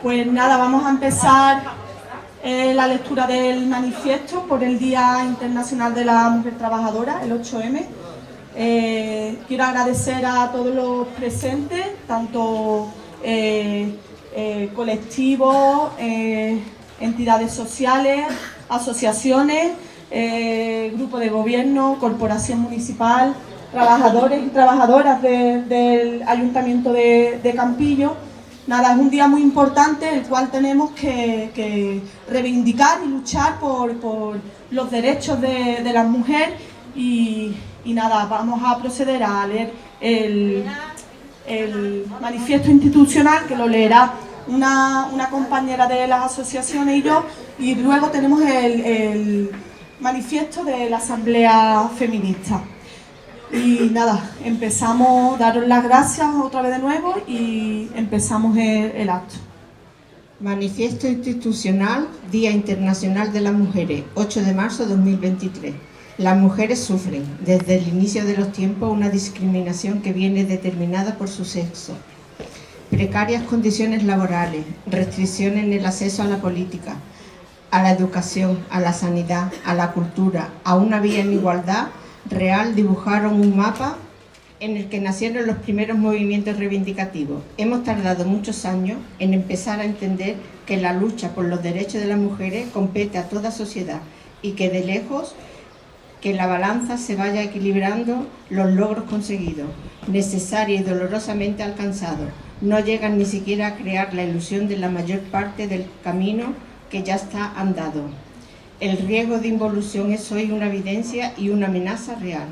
Pues nada, vamos a empezar la lectura del manifiesto por el Día Internacional de la Mujer Trabajadora, el 8M. Quiero agradecer a todos los presentes, tanto colectivos, entidades sociales, asociaciones, grupo de gobierno, corporación municipal, trabajadores y trabajadoras del Ayuntamiento de Campillo. Nada, es un día muy importante, el cual tenemos que reivindicar y luchar por los derechos de las mujeres y nada, vamos a proceder a leer el manifiesto institucional, que lo leerá una compañera de las asociaciones y yo, y luego tenemos el manifiesto de la Asamblea Feminista. Y nada, empezamos, daros las gracias otra vez de nuevo y empezamos el acto. Manifiesto institucional, Día Internacional de las Mujeres, 8 de marzo de 2023. Las mujeres sufren, desde el inicio de los tiempos, una discriminación que viene determinada por su sexo. Precarias condiciones laborales, restricciones en el acceso a la política, a la educación, a la sanidad, a la cultura, a una vida en igualdad real. Dibujaron un mapa en el que nacieron los primeros movimientos reivindicativos. Hemos tardado muchos años en empezar a entender que la lucha por los derechos de las mujeres compete a toda sociedad y que de lejos que la balanza se vaya equilibrando los logros conseguidos, necesarios y dolorosamente alcanzados, no llegan ni siquiera a crear la ilusión de la mayor parte del camino que ya está andado. El riesgo de involución es hoy una evidencia y una amenaza real.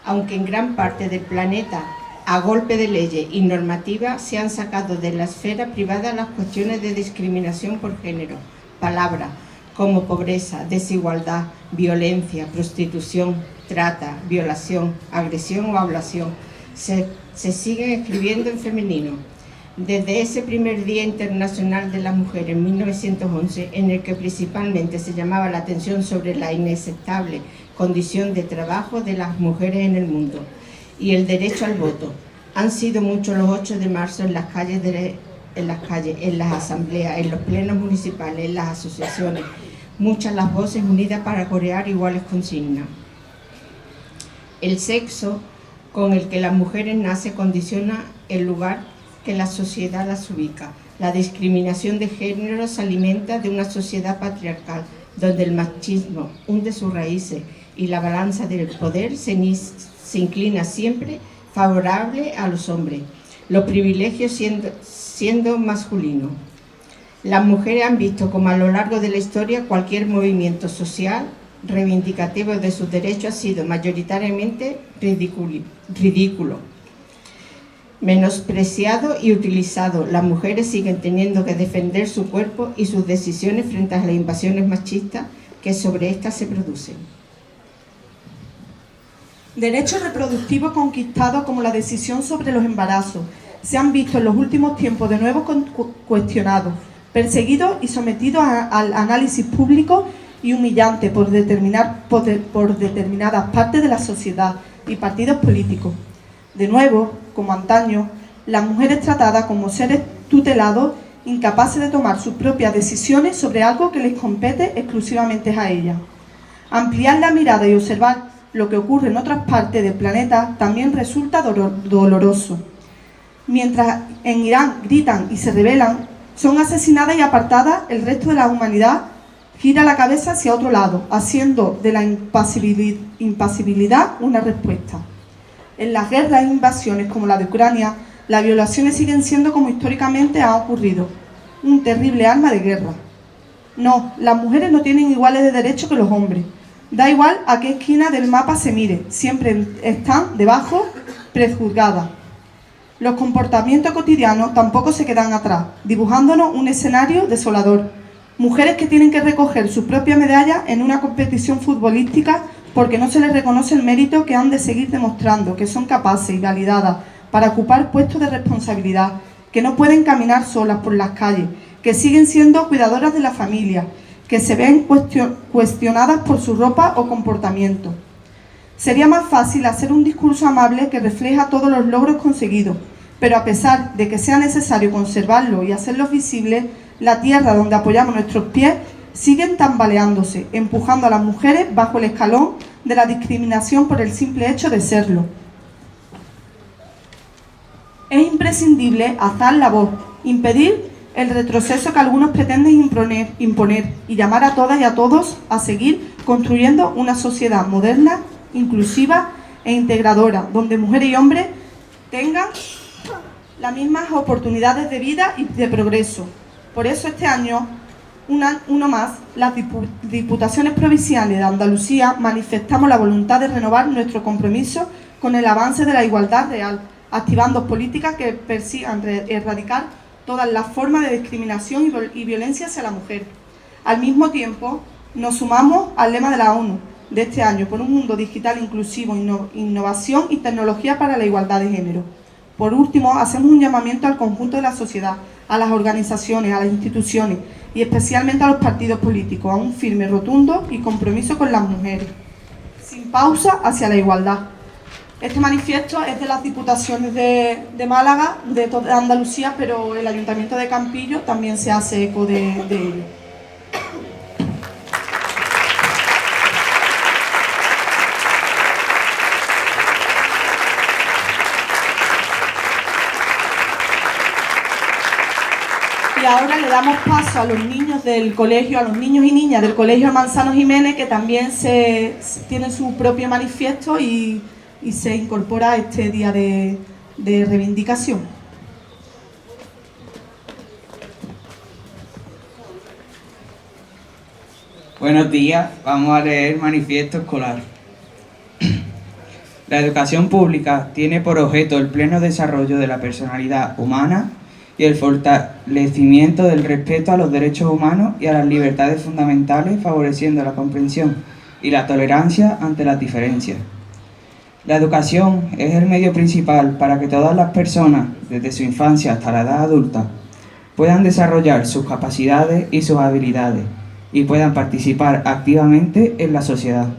Aunque en gran parte del planeta, a golpe de leyes y normativas, se han sacado de la esfera privada las cuestiones de discriminación por género, palabras como pobreza, desigualdad, violencia, prostitución, trata, violación, agresión o ablación, se siguen escribiendo en femenino. Desde ese primer Día Internacional de las Mujeres en 1911, en el que principalmente se llamaba la atención sobre la inaceptable condición de trabajo de las mujeres en el mundo y el derecho al voto, han sido muchos los 8 de marzo en las calles, en las asambleas, en los plenos municipales, en las asociaciones, muchas las voces unidas para corear iguales consignas. El sexo con el que las mujeres nacen condiciona el lugar que la sociedad las ubica. La discriminación de género se alimenta de una sociedad patriarcal, donde el machismo hunde sus raíces y la balanza del poder se inclina siempre favorable a los hombres, los privilegios siendo masculinos. Las mujeres han visto como a lo largo de la historia cualquier movimiento social reivindicativo de sus derechos ha sido mayoritariamente ridículo, menospreciado y utilizado. Las mujeres siguen teniendo que defender su cuerpo y sus decisiones frente a las invasiones machistas que sobre estas se producen. Derechos reproductivos conquistados como la decisión sobre los embarazos se han visto en los últimos tiempos de nuevo cuestionados, perseguidos y sometidos al análisis público y humillante por determinadas partes de la sociedad y partidos políticos. De nuevo, como antaño, las mujeres tratadas como seres tutelados, incapaces de tomar sus propias decisiones sobre algo que les compete exclusivamente a ellas. Ampliar la mirada y observar lo que ocurre en otras partes del planeta también resulta doloroso. Mientras en Irán gritan y se rebelan, son asesinadas y apartadas, el resto de la humanidad gira la cabeza hacia otro lado, haciendo de la impasibilidad una respuesta. En las guerras e invasiones como la de Ucrania, las violaciones siguen siendo como históricamente ha ocurrido, un terrible arma de guerra. No, las mujeres no tienen iguales de derechos que los hombres. Da igual a qué esquina del mapa se mire, siempre están debajo, prejuzgadas. Los comportamientos cotidianos tampoco se quedan atrás, dibujándonos un escenario desolador. Mujeres que tienen que recoger sus propias medallas en una competición futbolística porque no se les reconoce el mérito que han de seguir demostrando, que son capaces y validadas para ocupar puestos de responsabilidad, que no pueden caminar solas por las calles, que siguen siendo cuidadoras de la familia, que se ven cuestionadas por su ropa o comportamiento. Sería más fácil hacer un discurso amable que refleja todos los logros conseguidos, Pero a pesar de que sea necesario conservarlos y hacerlos visibles, la tierra donde apoyamos nuestros pies siguen tambaleándose, empujando a las mujeres bajo el escalón de la discriminación por el simple hecho de serlo. Es imprescindible alzar la voz, impedir el retroceso que algunos pretenden imponer y llamar a todas y a todos a seguir construyendo una sociedad moderna, inclusiva e integradora, donde mujeres y hombres tengan las mismas oportunidades de vida y de progreso. Por eso este año, uno más, las Diputaciones Provinciales de Andalucía manifestamos la voluntad de renovar nuestro compromiso con el avance de la igualdad real, activando políticas que persigan erradicar todas las formas de discriminación y violencia hacia la mujer. Al mismo tiempo, nos sumamos al lema de la ONU de este año por un mundo digital inclusivo, innovación y tecnología para la igualdad de género. Por último, hacemos un llamamiento al conjunto de la sociedad, a las organizaciones, a las instituciones y especialmente a los partidos políticos, a un firme, rotundo y compromiso con las mujeres, sin pausa hacia la igualdad. Este manifiesto es de las Diputaciones de Málaga, de toda Andalucía, pero el Ayuntamiento de Campillo también se hace eco de ello. Y ahora le damos paso a los niños del colegio, a los niños y niñas del Colegio Manzano Jiménez, que también tienen su propio manifiesto y se incorpora a este día de reivindicación. Buenos días, vamos a leer el manifiesto escolar. La educación pública tiene por objeto el pleno desarrollo de la personalidad humana y el fortalecimiento del respeto a los derechos humanos y a las libertades fundamentales, favoreciendo la comprensión y la tolerancia ante las diferencias. La educación es el medio principal para que todas las personas, desde su infancia hasta la edad adulta, puedan desarrollar sus capacidades y sus habilidades y puedan participar activamente en la sociedad.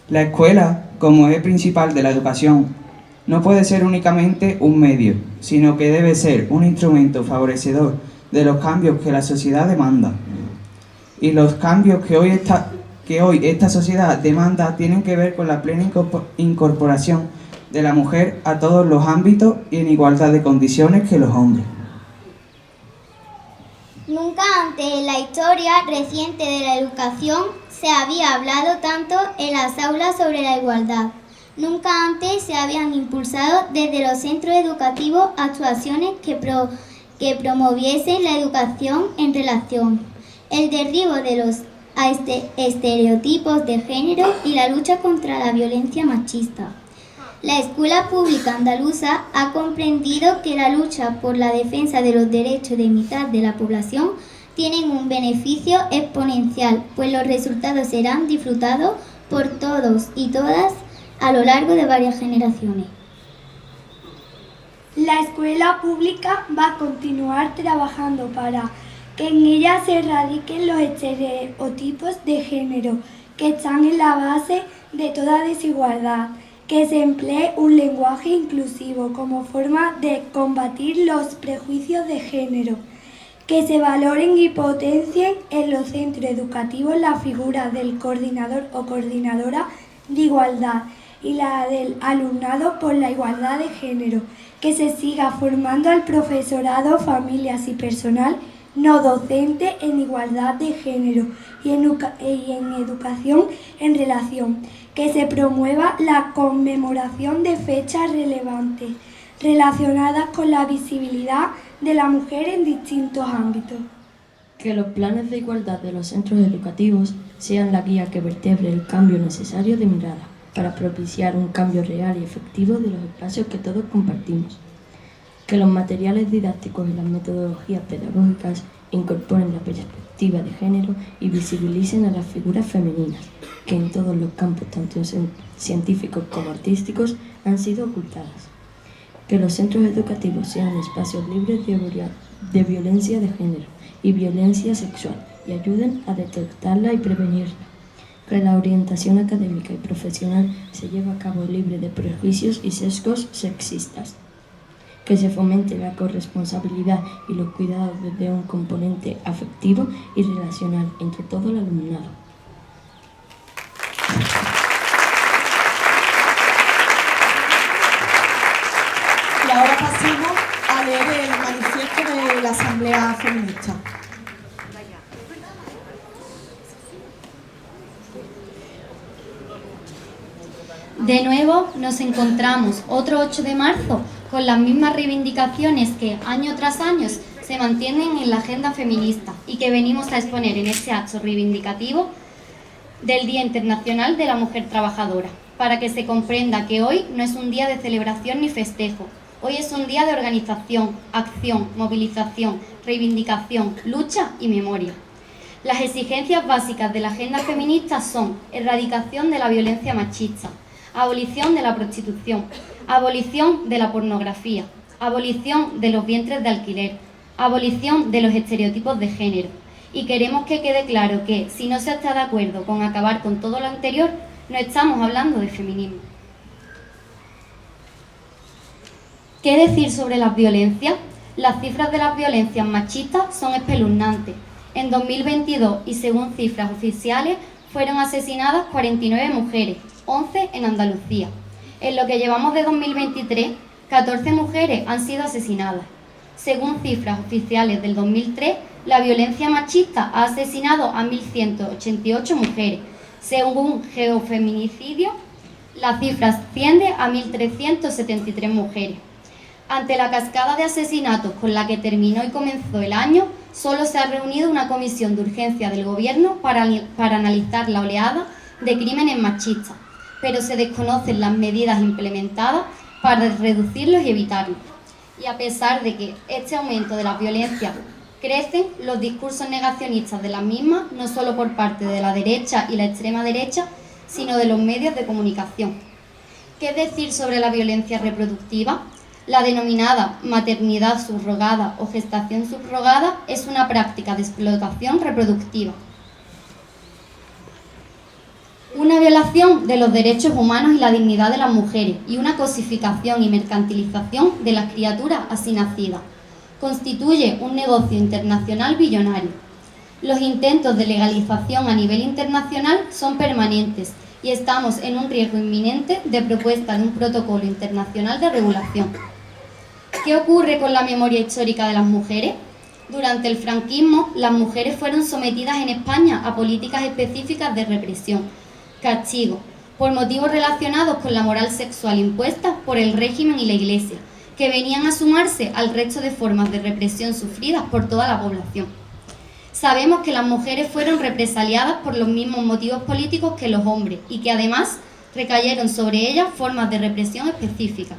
La escuela, como eje principal de la educación, no puede ser únicamente un medio, sino que debe ser un instrumento favorecedor de los cambios que la sociedad demanda. Y los cambios que hoy esta sociedad demanda tienen que ver con la plena incorporación de la mujer a todos los ámbitos y en igualdad de condiciones que los hombres. Nunca antes en la historia reciente de la educación se había hablado tanto en las aulas sobre la igualdad. Nunca antes se habían impulsado desde los centros educativos actuaciones que promoviesen la educación en relación, el derribo de los estereotipos de género y la lucha contra la violencia machista. La escuela pública andaluza ha comprendido que la lucha por la defensa de los derechos de mitad de la población tienen un beneficio exponencial, pues los resultados serán disfrutados por todos y todas a lo largo de varias generaciones. La escuela pública va a continuar trabajando para que en ella se erradiquen los estereotipos de género que están en la base de toda desigualdad, que se emplee un lenguaje inclusivo como forma de combatir los prejuicios de género, que se valoren y potencien en los centros educativos la figura del coordinador o coordinadora de igualdad y la del alumnado por la igualdad de género, que se siga formando al profesorado, familias y personal no docente en igualdad de género y en educación en relación, que se promueva la conmemoración de fechas relevantes relacionadas con la visibilidad de la mujer en distintos ámbitos. Que los planes de igualdad de los centros educativos sean la guía que vertebre el cambio necesario de mirada para propiciar un cambio real y efectivo de los espacios que todos compartimos. Que los materiales didácticos y las metodologías pedagógicas incorporen la perspectiva de género y visibilicen a las figuras femeninas, que en todos los campos, tanto científicos como artísticos, han sido ocultadas. Que los centros educativos sean espacios libres de violencia de género y violencia sexual y ayuden a detectarla y prevenirla. Que la orientación académica y profesional se lleve a cabo libre de prejuicios y sesgos sexistas. que se fomente la corresponsabilidad y los cuidados desde un componente afectivo y relacional entre todo el alumnado. Y ahora pasemos a leer el manifiesto de la Asamblea Feminista. De nuevo nos encontramos otro 8 de marzo con las mismas reivindicaciones que año tras año se mantienen en la agenda feminista y que venimos a exponer en este acto reivindicativo del Día Internacional de la Mujer Trabajadora, para que se comprenda que hoy no es un día de celebración ni festejo, hoy es un día de organización, acción, movilización, reivindicación, lucha y memoria. Las exigencias básicas de la agenda feminista son erradicación de la violencia machista, abolición de la prostitución, abolición de la pornografía, abolición de los vientres de alquiler, abolición de los estereotipos de género. Y queremos que quede claro que, si no se está de acuerdo con acabar con todo lo anterior, no estamos hablando de feminismo. ¿Qué decir sobre las violencias? Las cifras de las violencias machistas son espeluznantes. En 2022, y según cifras oficiales, fueron asesinadas 49 mujeres, 11 en Andalucía. En lo que llevamos de 2023, 14 mujeres han sido asesinadas. Según cifras oficiales del 2003, la violencia machista ha asesinado a 1.188 mujeres. Según Geofeminicidio, la cifra asciende a 1.373 mujeres. Ante la cascada de asesinatos con la que terminó y comenzó el año, solo se ha reunido una comisión de urgencia del Gobierno para analizar la oleada de crímenes machistas, pero se desconocen las medidas implementadas para reducirlos y evitarlos. Y a pesar de que este aumento de las violencias crecen, los discursos negacionistas de las mismas, no solo por parte de la derecha y la extrema derecha, sino de los medios de comunicación. ¿Qué decir sobre la violencia reproductiva? La denominada maternidad subrogada o gestación subrogada es una práctica de explotación reproductiva. Una violación de los derechos humanos y la dignidad de las mujeres y una cosificación y mercantilización de las criaturas así nacidas. Constituye un negocio internacional billonario. Los intentos de legalización a nivel internacional son permanentes y estamos en un riesgo inminente de propuesta de un protocolo internacional de regulación. ¿Qué ocurre con la memoria histórica de las mujeres? Durante el franquismo, las mujeres fueron sometidas en España a políticas específicas de represión, castigo, por motivos relacionados con la moral sexual impuesta por el régimen y la Iglesia, que venían a sumarse al resto de formas de represión sufridas por toda la población. Sabemos que las mujeres fueron represaliadas por los mismos motivos políticos que los hombres y que además recayeron sobre ellas formas de represión específicas.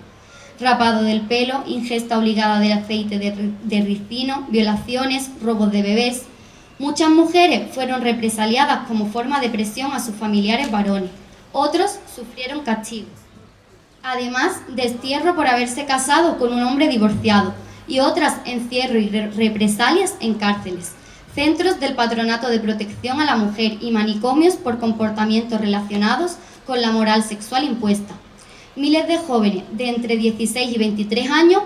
Rapado del pelo, ingesta obligada de aceite de ricino, violaciones, robos de bebés. Muchas mujeres fueron represaliadas como forma de presión a sus familiares varones. Otros sufrieron castigos. Además, destierro por haberse casado con un hombre divorciado y otras encierro y represalias en cárceles, centros del Patronato de Protección a la Mujer y manicomios por comportamientos relacionados con la moral sexual impuesta. Miles de jóvenes de entre 16 y 23 años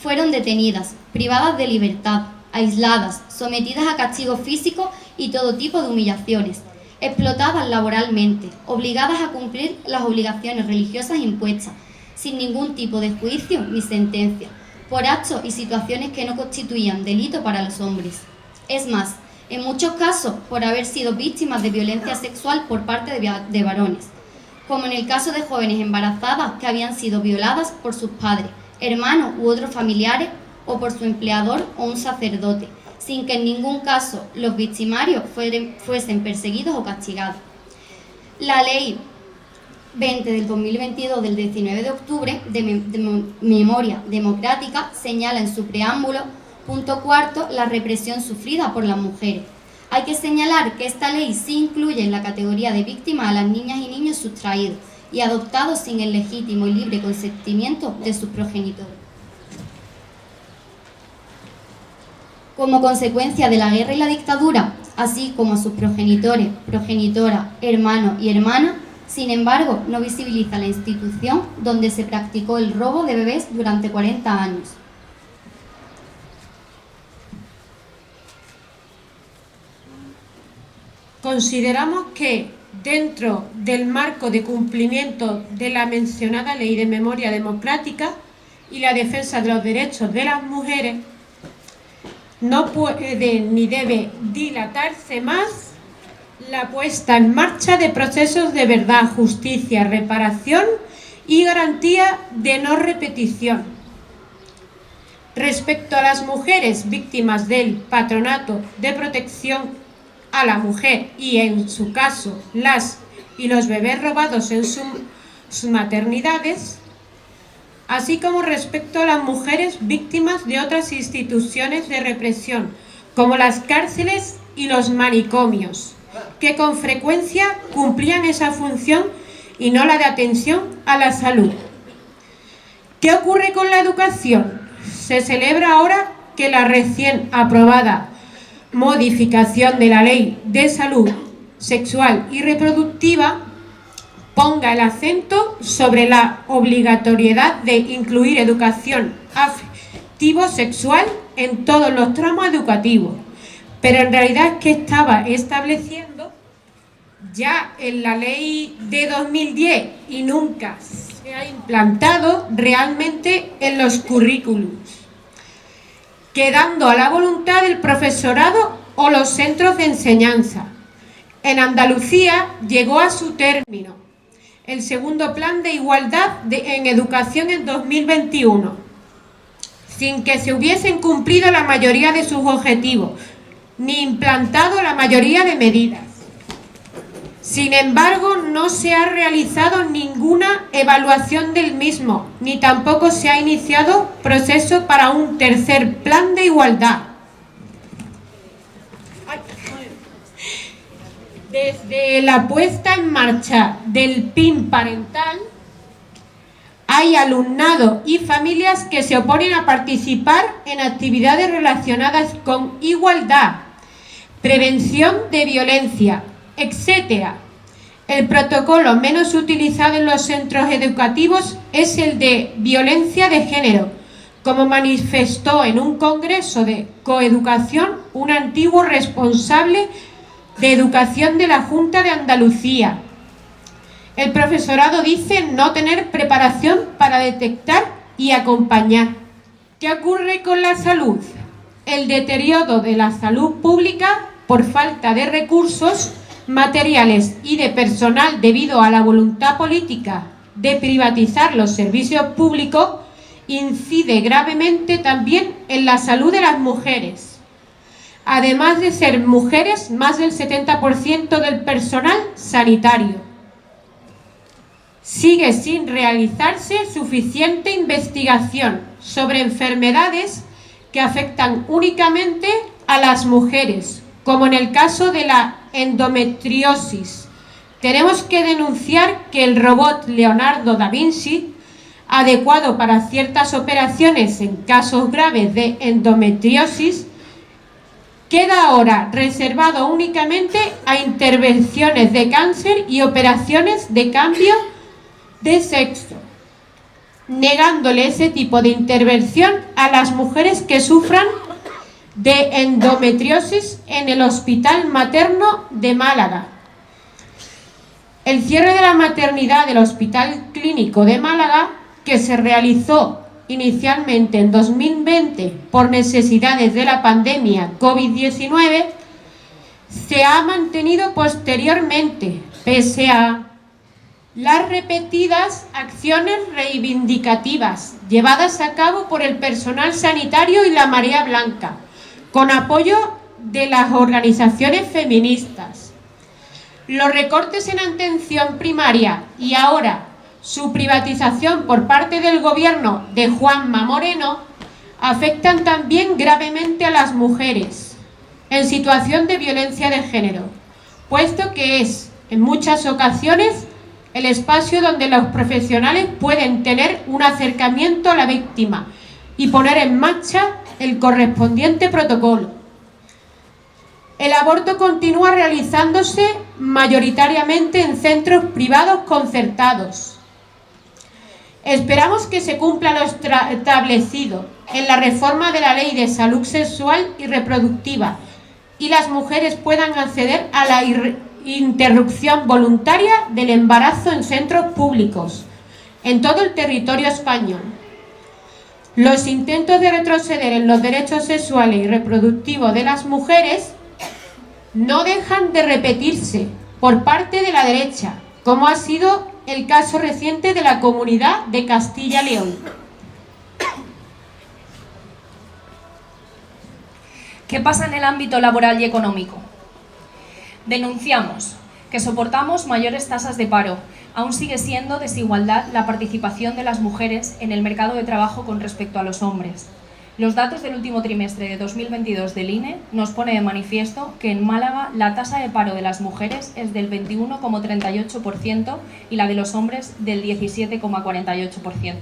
fueron detenidas, privadas de libertad, aisladas, sometidas a castigos físicos y todo tipo de humillaciones, explotadas laboralmente, obligadas a cumplir las obligaciones religiosas impuestas, sin ningún tipo de juicio ni sentencia, por actos y situaciones que no constituían delito para los hombres. Es más, en muchos casos, por haber sido víctimas de violencia sexual por parte de varones, como en el caso de jóvenes embarazadas que habían sido violadas por sus padres, hermanos u otros familiares o por su empleador o un sacerdote, sin que en ningún caso los victimarios fuesen perseguidos o castigados. La Ley 20 del 2022 del 19 de octubre de Memoria Democrática señala en su preámbulo, punto cuarto, la represión sufrida por las mujeres. Hay que señalar que esta ley sí incluye en la categoría de víctimas a las niñas y niños sustraídos y adoptados sin el legítimo y libre consentimiento de sus progenitores. Como consecuencia de la guerra y la dictadura, así como a sus progenitores, progenitoras, hermanos y hermanas, sin embargo, no visibiliza la institución donde se practicó el robo de bebés durante 40 años. consideramos que dentro del marco de cumplimiento de la mencionada Ley de Memoria Democrática y la defensa de los derechos de las mujeres, no puede ni debe dilatarse más la puesta en marcha de procesos de verdad, justicia, reparación y garantía de no repetición. Respecto a las mujeres víctimas del patronato de protección a la mujer y, en su caso, las y los bebés robados en sus maternidades, así como respecto a las mujeres víctimas de otras instituciones de represión, como las cárceles y los manicomios, que con frecuencia cumplían esa función y no la de atención a la salud. ¿Qué ocurre con la educación? Se celebra ahora que la recién aprobada modificación de la Ley de Salud Sexual y Reproductiva ponga el acento sobre la obligatoriedad de incluir educación afectivo-sexual en todos los tramos educativos, pero en realidad es que estaba estableciendo ya en la ley de 2010 y nunca se ha implantado realmente en los currículums, quedando a la voluntad del profesorado o los centros de enseñanza. En Andalucía llegó a su término el segundo plan de igualdad en educación en 2021, sin que se hubiesen cumplido la mayoría de sus objetivos, ni implantado la mayoría de medidas. Sin embargo, no se ha realizado ninguna evaluación del mismo, ni tampoco se ha iniciado proceso para un tercer plan de igualdad. Desde la puesta en marcha del PIN parental, hay alumnado y familias que se oponen a participar en actividades relacionadas con igualdad, prevención de violencia, etc. El protocolo menos utilizado en los centros educativos es el de violencia de género, como manifestó en un congreso de coeducación un antiguo responsable de educación de la Junta de Andalucía. El profesorado dice no tener preparación para detectar y acompañar. ¿Qué ocurre con la salud? El deterioro de la salud pública por falta de recursos materiales y de personal debido a la voluntad política de privatizar los servicios públicos incide gravemente también en la salud de las mujeres. Además de ser mujeres, más del 70% del personal sanitario. Sigue sin realizarse suficiente investigación sobre enfermedades que afectan únicamente a las mujeres, como en el caso de la endometriosis. Tenemos que denunciar que el robot Leonardo da Vinci, adecuado para ciertas operaciones en casos graves de endometriosis, queda ahora reservado únicamente a intervenciones de cáncer y operaciones de cambio de sexo, negándole ese tipo de intervención a las mujeres que sufran de endometriosis en el Hospital Materno de Málaga. El cierre de la maternidad del Hospital Clínico de Málaga, que se realizó inicialmente en 2020 por necesidades de la pandemia COVID-19, se ha mantenido posteriormente, pese a las repetidas acciones reivindicativas llevadas a cabo por el personal sanitario y la Marea Blanca, con apoyo de las organizaciones feministas. Los recortes en atención primaria y ahora su privatización por parte del gobierno de Juanma Moreno afectan también gravemente a las mujeres en situación de violencia de género, puesto que es, en muchas ocasiones, el espacio donde los profesionales pueden tener un acercamiento a la víctima y poner en marcha el correspondiente protocolo. El aborto continúa realizándose mayoritariamente en centros privados concertados. Esperamos que se cumpla lo establecido en la reforma de la Ley de Salud Sexual y Reproductiva y las mujeres puedan acceder a la interrupción voluntaria del embarazo en centros públicos en todo el territorio español. Los intentos de retroceder en los derechos sexuales y reproductivos de las mujeres no dejan de repetirse por parte de la derecha, como ha sido el caso reciente de la Comunidad de Castilla y León. ¿Qué pasa en el ámbito laboral y económico? Denunciamos que soportamos mayores tasas de paro. Aún sigue siendo desigualdad la participación de las mujeres en el mercado de trabajo con respecto a los hombres. Los datos del último trimestre de 2022 del INE nos pone de manifiesto que en Málaga la tasa de paro de las mujeres es del 21,38% y la de los hombres del 17,48%.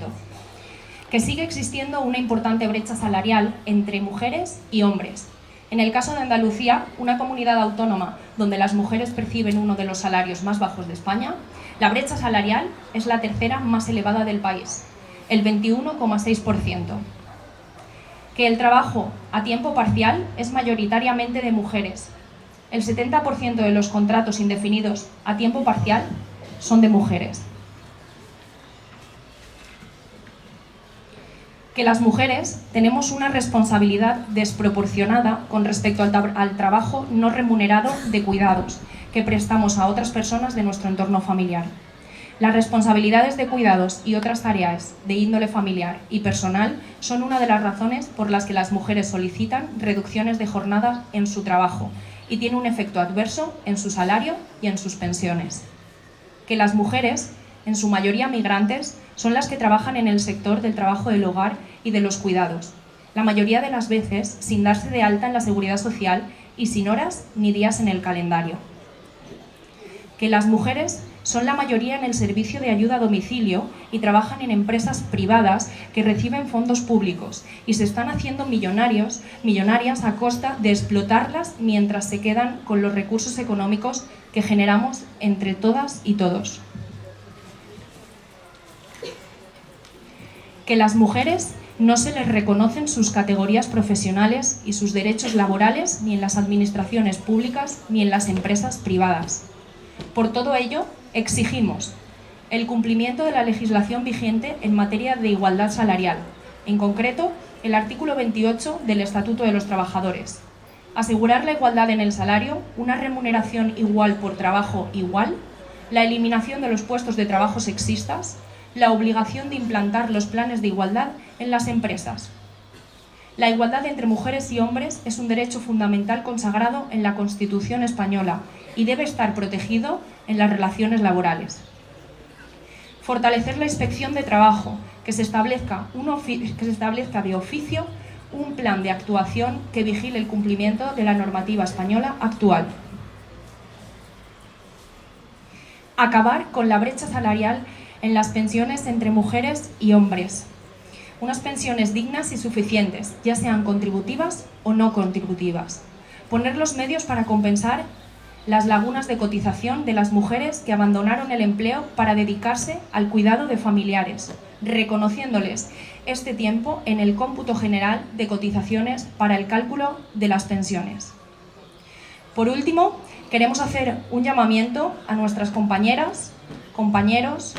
Que sigue existiendo una importante brecha salarial entre mujeres y hombres. En el caso de Andalucía, una comunidad autónoma donde las mujeres perciben uno de los salarios más bajos de España, la brecha salarial es la tercera más elevada del país, el 21,6%. Que el trabajo a tiempo parcial es mayoritariamente de mujeres. El 70% de los contratos indefinidos a tiempo parcial son de mujeres. Que las mujeres tenemos una responsabilidad desproporcionada con respecto al trabajo no remunerado de cuidados que prestamos a otras personas de nuestro entorno familiar. Las responsabilidades de cuidados y otras tareas de índole familiar y personal son una de las razones por las que las mujeres solicitan reducciones de jornada en su trabajo y tiene un efecto adverso en su salario y en sus pensiones. Que las mujeres, en su mayoría migrantes, son las que trabajan en el sector del trabajo del hogar y de los cuidados, la mayoría de las veces sin darse de alta en la seguridad social y sin horas ni días en el calendario. Que las mujeres son la mayoría en el servicio de ayuda a domicilio y trabajan en empresas privadas que reciben fondos públicos y se están haciendo millonarias a costa de explotarlas mientras se quedan con los recursos económicos que generamos entre todas y todos. Que las mujeres no se les reconocen sus categorías profesionales y sus derechos laborales ni en las administraciones públicas ni en las empresas privadas. Por todo ello, exigimos el cumplimiento de la legislación vigente en materia de igualdad salarial, en concreto, el artículo 28 del Estatuto de los Trabajadores. Asegurar la igualdad en el salario, una remuneración igual por trabajo igual, la eliminación de los puestos de trabajo sexistas, la obligación de implantar los planes de igualdad en las empresas. La igualdad entre mujeres y hombres es un derecho fundamental consagrado en la Constitución española y debe estar protegido en las relaciones laborales. Fortalecer la inspección de trabajo, que se establezca de oficio un plan de actuación que vigile el cumplimiento de la normativa española actual. Acabar con la brecha salarial en las pensiones entre mujeres y hombres. Unas pensiones dignas y suficientes, ya sean contributivas o no contributivas. Poner los medios para compensar las lagunas de cotización de las mujeres que abandonaron el empleo para dedicarse al cuidado de familiares, reconociéndoles este tiempo en el cómputo general de cotizaciones para el cálculo de las pensiones. Por último, queremos hacer un llamamiento a nuestras compañeras, compañeros,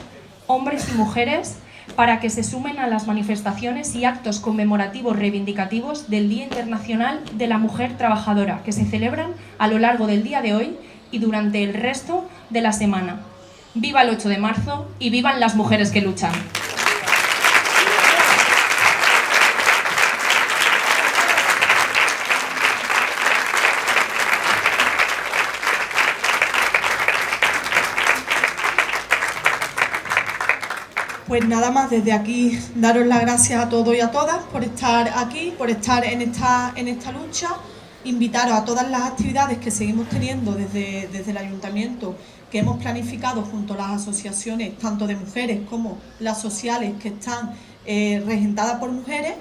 hombres y mujeres, para que se sumen a las manifestaciones y actos conmemorativos reivindicativos del Día Internacional de la Mujer Trabajadora, que se celebran a lo largo del día de hoy y durante el resto de la semana. ¡Viva el 8 de marzo y vivan las mujeres que luchan! Pues nada más, desde aquí daros las gracias a todos y a todas por estar aquí, por estar en esta lucha, invitaros a todas las actividades que seguimos teniendo desde el Ayuntamiento, que hemos planificado junto a las asociaciones, tanto de mujeres como las sociales que están regentadas por mujeres.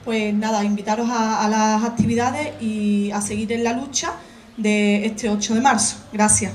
Pues nada, invitaros a las actividades y a seguir en la lucha de este 8 de marzo. Gracias.